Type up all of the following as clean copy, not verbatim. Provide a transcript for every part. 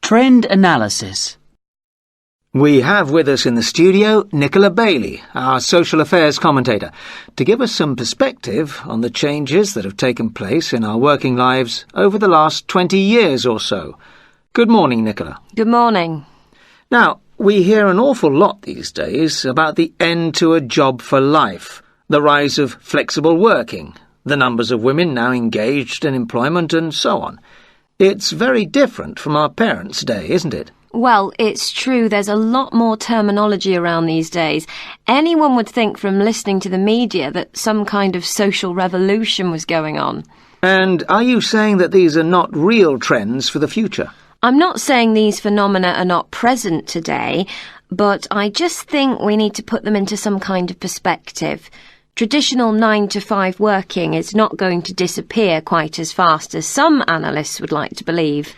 Trend analysis. We have with us in the studio Nicola Bailey, our social affairs commentator, to give us some perspective on the changes that have taken place in our working lives over the last 20 years or so. Good morning, Nicola. Good morning. Now, we hear an awful lot these days about the end to a job for life, the rise of flexible working, the numbers of women now engaged in employment, and so on. It's very different from our parents' day, isn't it? Well, it's true there's a lot more terminology around these days. Anyone would think from listening to the media that some kind of social revolution was going on. And are you saying that these are not real trends for the future? I'm not saying these phenomena are not present today, but I just think we need to put them into some kind of perspective. Traditional 9-to-5 working is not going to disappear quite as fast as some analysts would like to believe.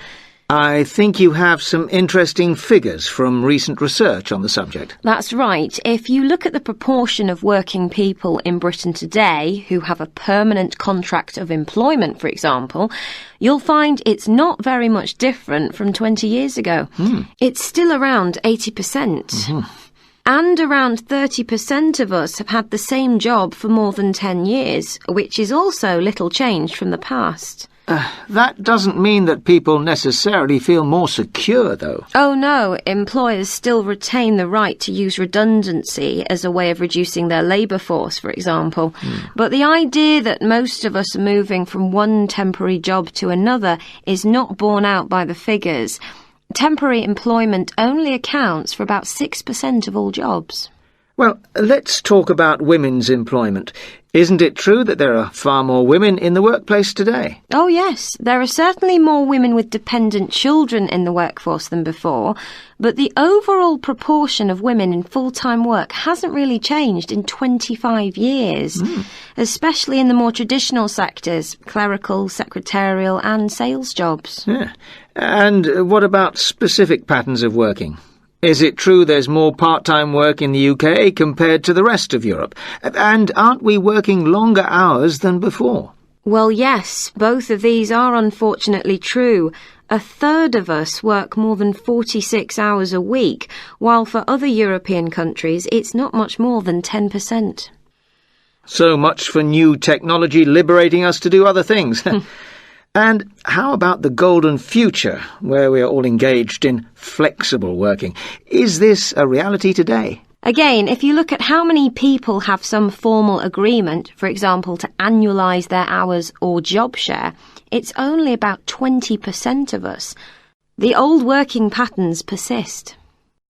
I think you have some interesting figures from recent research on the subject. That's right. If you look at the proportion of working people in Britain today who have a permanent contract of employment, for example, you'll find it's not very much different from 20 years ago. It's still around 80%. And around 30% of us have had the same job for more than 10 years, which is also little changed from the past. That doesn't mean that people necessarily feel more secure, though. Oh no, employers still retain the right to use redundancy as a way of reducing their labour force, for example. But the idea that most of us are moving from one temporary job to another is not borne out by the figures. Temporary employment only accounts for about 6% of all jobs. Well, let's talk about women's employment. Isn't it true that there are far more women in the workplace today? Oh yes, there are certainly more women with dependent children in the workforce than before, but the overall proportion of women in full-time work hasn't really changed in 25 years, especially in the more traditional sectors, clerical, secretarial and sales jobs. Yeah. And what about specific patterns of working? Is it true there's more part-time work in the UK compared to the rest of Europe? And aren't we working longer hours than before? Well, yes, both of these are unfortunately true. A third of us work more than 46 hours a week, while for other European countries it's not much more than 10%. So much for new technology liberating us to do other things. And how about the golden future, where we are all engaged in flexible working? Is this a reality today? Again, if you look at how many people have some formal agreement, for example, to annualise their hours or job share, it's only about 20% of us. The old working patterns persist.